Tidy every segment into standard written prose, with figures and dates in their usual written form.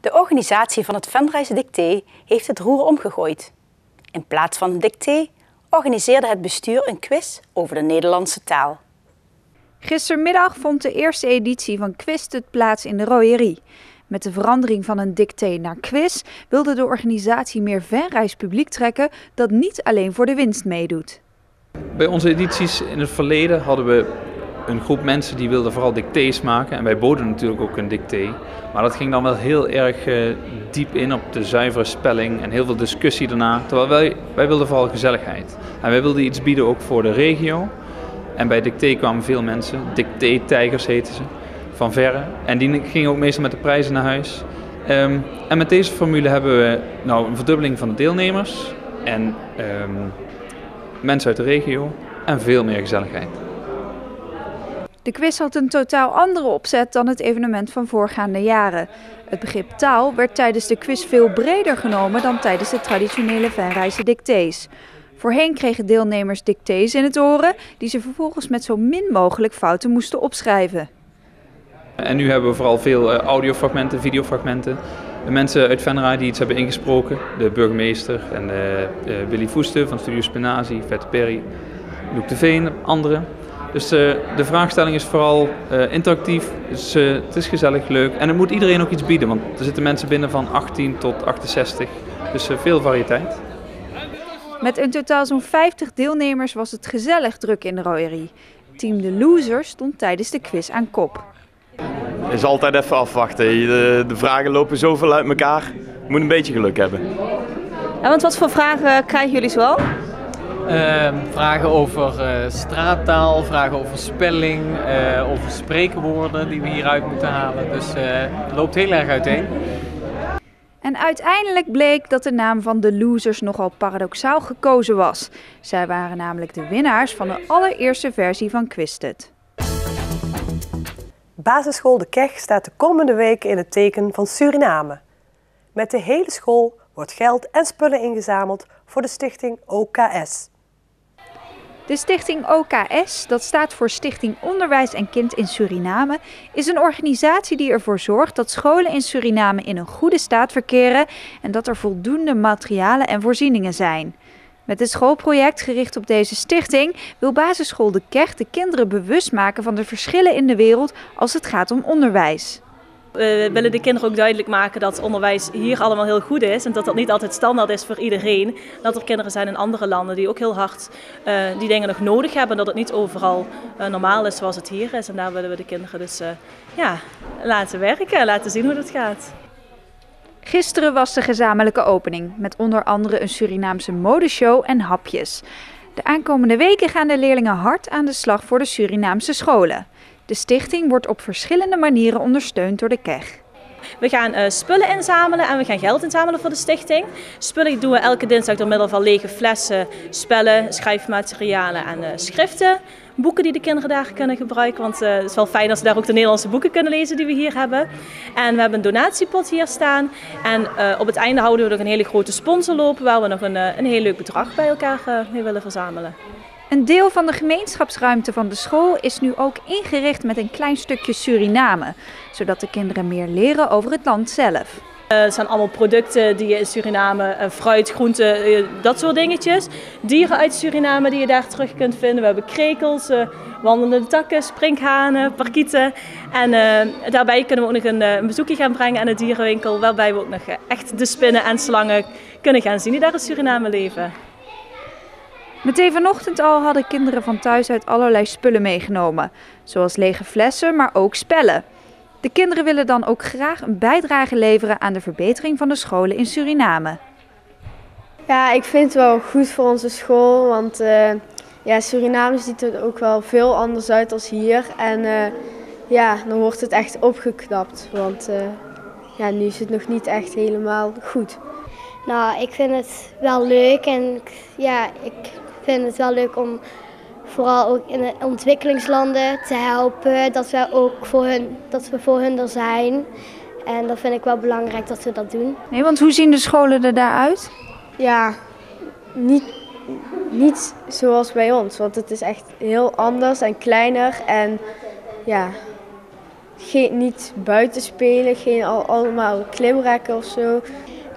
De organisatie van het Venrayse Dicté heeft het roer omgegooid. In plaats van een dicté organiseerde het bestuur een quiz over de Nederlandse taal. Gistermiddag vond de eerste editie van Quizlet plaats in de Rooierie. Met de verandering van een dicté naar quiz wilde de organisatie meer Venrays publiek trekken dat niet alleen voor de winst meedoet. Bij onze edities in het verleden hadden we een groep mensen die wilden vooral dictées maken. En wij boden natuurlijk ook een dicté. Maar dat ging dan wel heel erg diep in op de zuivere spelling en heel veel discussie daarna. Terwijl wij wilden vooral gezelligheid. En wij wilden iets bieden ook voor de regio. En bij dicté kwamen veel mensen, dicté-tijgers heten ze, van verre. En die gingen ook meestal met de prijzen naar huis. En met deze formule hebben we nou een verdubbeling van de deelnemers. En mensen uit de regio en veel meer gezelligheid. De quiz had een totaal andere opzet dan het evenement van voorgaande jaren. Het begrip taal werd tijdens de quiz veel breder genomen dan tijdens de traditionele Venrayse dictés. Voorheen kregen deelnemers dictés in het oren die ze vervolgens met zo min mogelijk fouten moesten opschrijven. En nu hebben we vooral veel audiofragmenten, videofragmenten. De mensen uit Venray die iets hebben ingesproken, de burgemeester en Willy Voeste van Studio Spinazie, Vette Perry, Loek de Veen, anderen. Dus de vraagstelling is vooral interactief, dus, het is gezellig, leuk en het moet iedereen ook iets bieden, want er zitten mensen binnen van 18 tot 68, dus veel variëteit. Met in totaal zo'n 50 deelnemers was het gezellig druk in de Rooierie. Team de Losers stond tijdens de quiz aan kop. Het is altijd even afwachten, de vragen lopen zoveel uit elkaar, je moet een beetje geluk hebben. Ja, want wat voor vragen krijgen jullie zoal? Vragen over straattaal, vragen over spelling, over spreekwoorden die we hieruit moeten halen. Dus het loopt heel erg uiteen. En uiteindelijk bleek dat de naam van de Losers nogal paradoxaal gekozen was. Zij waren namelijk de winnaars van de allereerste versie van Quizlet. Basisschool De Keg staat de komende weken in het teken van Suriname. Met de hele school wordt geld en spullen ingezameld voor de stichting OKS. De stichting OKS, dat staat voor Stichting Onderwijs en Kind in Suriname, is een organisatie die ervoor zorgt dat scholen in Suriname in een goede staat verkeren en dat er voldoende materialen en voorzieningen zijn. Met het schoolproject gericht op deze stichting wil Basisschool De Keg de kinderen bewust maken van de verschillen in de wereld als het gaat om onderwijs. We willen de kinderen ook duidelijk maken dat onderwijs hier allemaal heel goed is en dat dat niet altijd standaard is voor iedereen. Dat er kinderen zijn in andere landen die ook heel hard die dingen nog nodig hebben en dat het niet overal normaal is zoals het hier is. En daar willen we de kinderen dus laten werken en laten zien hoe dat gaat. Gisteren was de gezamenlijke opening met onder andere een Surinaamse modeshow en hapjes. De aankomende weken gaan de leerlingen hard aan de slag voor de Surinaamse scholen. De stichting wordt op verschillende manieren ondersteund door de KEG. We gaan spullen inzamelen en we gaan geld inzamelen voor de stichting. Spullen doen we elke dinsdag door middel van lege flessen, spellen, schrijfmaterialen en schriften. Boeken die de kinderen daar kunnen gebruiken, want het is wel fijn als ze daar ook de Nederlandse boeken kunnen lezen die we hier hebben. En we hebben een donatiepot hier staan en op het einde houden we nog een hele grote sponsorloop waar we nog een heel leuk bedrag bij elkaar mee willen verzamelen. Een deel van de gemeenschapsruimte van de school is nu ook ingericht met een klein stukje Suriname, zodat de kinderen meer leren over het land zelf. Het zijn allemaal producten die je in Suriname, fruit, groenten, dat soort dingetjes. Dieren uit Suriname die je daar terug kunt vinden. We hebben krekels, wandelende takken, sprinkhanen, parkieten. En daarbij kunnen we ook nog een bezoekje gaan brengen aan de dierenwinkel, waarbij we ook nog echt de spinnen en slangen kunnen gaan zien die daar in Suriname leven. Meteen vanochtend al hadden kinderen van thuis uit allerlei spullen meegenomen, zoals lege flessen, maar ook spellen. De kinderen willen dan ook graag een bijdrage leveren aan de verbetering van de scholen in Suriname. Ja, ik vind het wel goed voor onze school, want Suriname ziet er ook wel veel anders uit dan hier. En dan wordt het echt opgeknapt, want nu is het nog niet echt helemaal goed. Nou, ik vind het wel leuk en ik vind het wel leuk om vooral ook in de ontwikkelingslanden te helpen, dat we voor hun er zijn. En dat vind ik wel belangrijk dat we dat doen. Nee, want hoe zien de scholen er daaruit? Ja, niet zoals bij ons, want het is echt heel anders en kleiner. En niet buiten spelen, geen allemaal klimrekken of zo.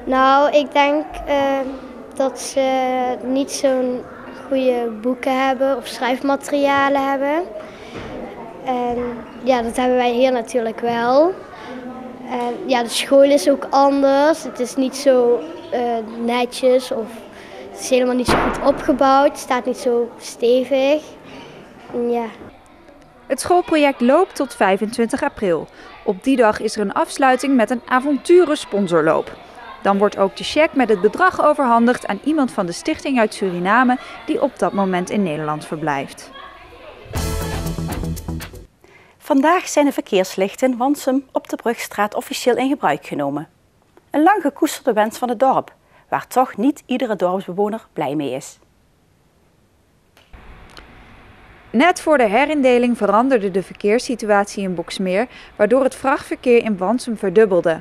Nou, ik denk dat ze niet zo'n goede boeken hebben of schrijfmaterialen hebben. En ja, dat hebben wij hier natuurlijk wel. En ja, de school is ook anders. Het is niet zo netjes of het is helemaal niet zo goed opgebouwd. Het staat niet zo stevig. En ja. Het schoolproject loopt tot 25 april. Op die dag is er een afsluiting met een avonturen sponsorloop. Dan wordt ook de cheque met het bedrag overhandigd aan iemand van de stichting uit Suriname die op dat moment in Nederland verblijft. Vandaag zijn de verkeerslichten in Wansum op de Brugstraat officieel in gebruik genomen. Een lang gekoesterde wens van het dorp, waar toch niet iedere dorpsbewoner blij mee is. Net voor de herindeling veranderde de verkeerssituatie in Boxmeer, waardoor het vrachtverkeer in Wansum verdubbelde.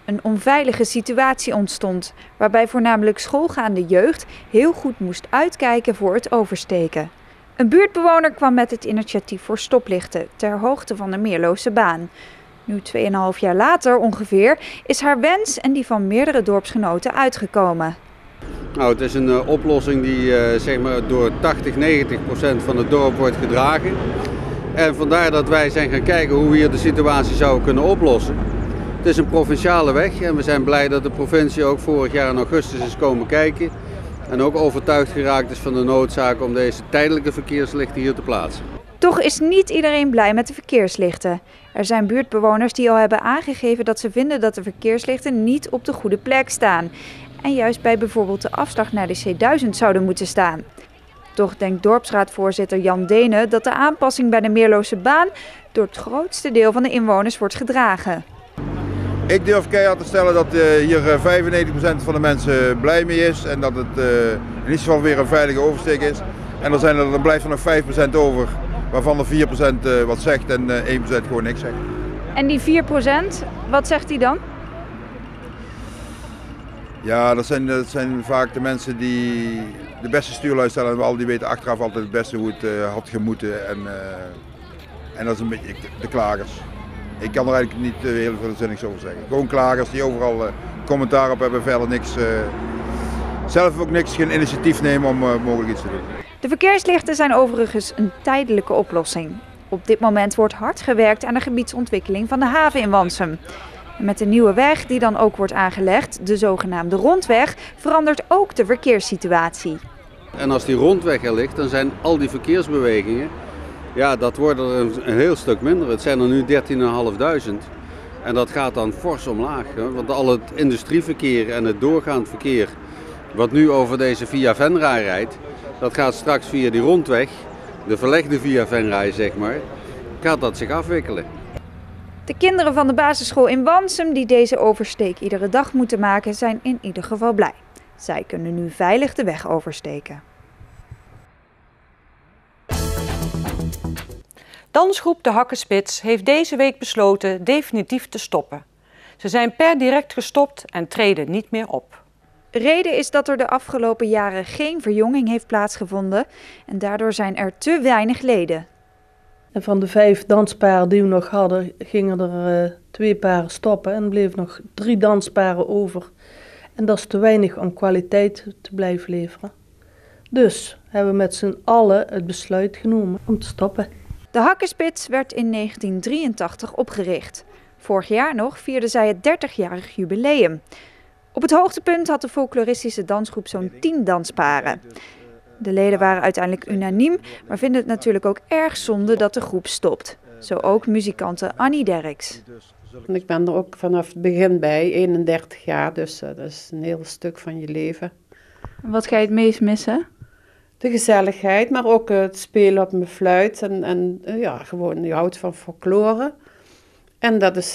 Een onveilige situatie ontstond, waarbij voornamelijk schoolgaande jeugd heel goed moest uitkijken voor het oversteken. Een buurtbewoner kwam met het initiatief voor stoplichten ter hoogte van de Meerlose baan. Nu 2,5 jaar later ongeveer is haar wens en die van meerdere dorpsgenoten uitgekomen. Nou, het is een oplossing die zeg maar door 80-90% van het dorp wordt gedragen. En vandaar dat wij zijn gaan kijken hoe we hier de situatie zouden kunnen oplossen. Het is een provinciale weg en we zijn blij dat de provincie ook vorig jaar in augustus is komen kijken. En ook overtuigd geraakt is van de noodzaak om deze tijdelijke verkeerslichten hier te plaatsen. Toch is niet iedereen blij met de verkeerslichten. Er zijn buurtbewoners die al hebben aangegeven dat ze vinden dat de verkeerslichten niet op de goede plek staan. En juist bij bijvoorbeeld de afslag naar de C1000 zouden moeten staan. Toch denkt dorpsraadvoorzitter Jan Dene dat de aanpassing bij de Meerlose baan door het grootste deel van de inwoners wordt gedragen. Ik durf keihard te stellen dat hier 95% van de mensen blij mee is en dat het in ieder geval weer een veilige oversteek is. En dan blijft er nog 5% over, waarvan er 4% wat zegt en 1% gewoon niks zegt. En die 4%, wat zegt hij dan? Ja, dat zijn vaak de mensen die de beste stuurlui stellen en die weten achteraf altijd het beste hoe het had gemoeten. En dat is een beetje de klagers. Ik kan er eigenlijk niet heel veel zinnigs over zeggen. Gewoon klagers die overal commentaar op hebben, verder niks. Zelf ook niks, geen initiatief nemen om mogelijk iets te doen. De verkeerslichten zijn overigens een tijdelijke oplossing. Op dit moment wordt hard gewerkt aan de gebiedsontwikkeling van de haven in Wansum. En met de nieuwe weg die dan ook wordt aangelegd, de zogenaamde rondweg, verandert ook de verkeerssituatie. En als die rondweg er ligt, dan zijn al die verkeersbewegingen, ja, dat wordt er een heel stuk minder. Het zijn er nu 13.500 en dat gaat dan fors omlaag. Hè? Want al het industrieverkeer en het doorgaand verkeer wat nu over deze Via Venray rijdt, dat gaat straks via die rondweg, de verlegde Via Venray zeg maar, gaat dat zich afwikkelen. De kinderen van de basisschool in Wansum die deze oversteek iedere dag moeten maken zijn in ieder geval blij. Zij kunnen nu veilig de weg oversteken. Dansgroep De Hakkenspits heeft deze week besloten definitief te stoppen. Ze zijn per direct gestopt en treden niet meer op. Reden is dat er de afgelopen jaren geen verjonging heeft plaatsgevonden en daardoor zijn er te weinig leden. En van de 5 dansparen die we nog hadden, gingen er 2 paren stoppen en er bleven nog 3 dansparen over. En dat is te weinig om kwaliteit te blijven leveren. Dus hebben we met z'n allen het besluit genomen om te stoppen. De Hakkenspits werd in 1983 opgericht. Vorig jaar nog vierde zij het 30-jarig jubileum. Op het hoogtepunt had de folkloristische dansgroep zo'n 10 dansparen. De leden waren uiteindelijk unaniem, maar vinden het natuurlijk ook erg zonde dat de groep stopt. Zo ook muzikante Annie Derks. Ik ben er ook vanaf het begin bij, 31 jaar, dus dat is een heel stuk van je leven. Wat ga je het meest missen? De gezelligheid, maar ook het spelen op mijn fluit en ja, gewoon, je houdt van folklore. En dat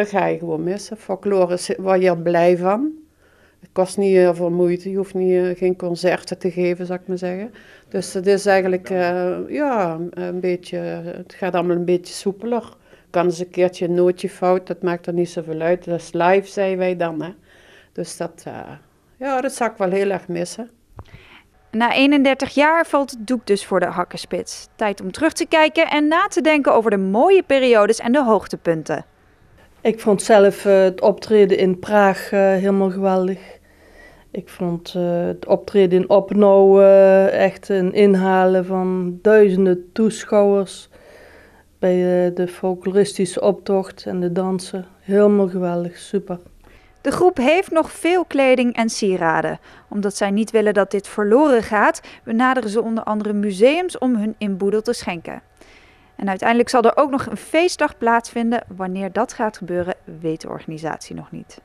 ga je gewoon missen. Folklore word je er blij van. Het kost niet heel veel moeite, je hoeft geen concerten te geven, zou ik maar zeggen. Dus het is eigenlijk, ja, een beetje, het gaat allemaal een beetje soepeler. Kan eens een keertje een nootje fout, dat maakt er niet zoveel uit. Dat is live, zeiden wij dan, hè. Dus dat zou ik wel heel erg missen. Na 31 jaar valt het doek dus voor de Hakkenspits. Tijd om terug te kijken en na te denken over de mooie periodes en de hoogtepunten. Ik vond zelf het optreden in Praag helemaal geweldig. Ik vond het optreden in Oppenau echt een inhalen van duizenden toeschouwers. Bij de folkloristische optocht en de dansen. Helemaal geweldig, super. De groep heeft nog veel kleding en sieraden. Omdat zij niet willen dat dit verloren gaat, benaderen ze onder andere museums om hun inboedel te schenken. En uiteindelijk zal er ook nog een feestdag plaatsvinden. Wanneer dat gaat gebeuren, weet de organisatie nog niet.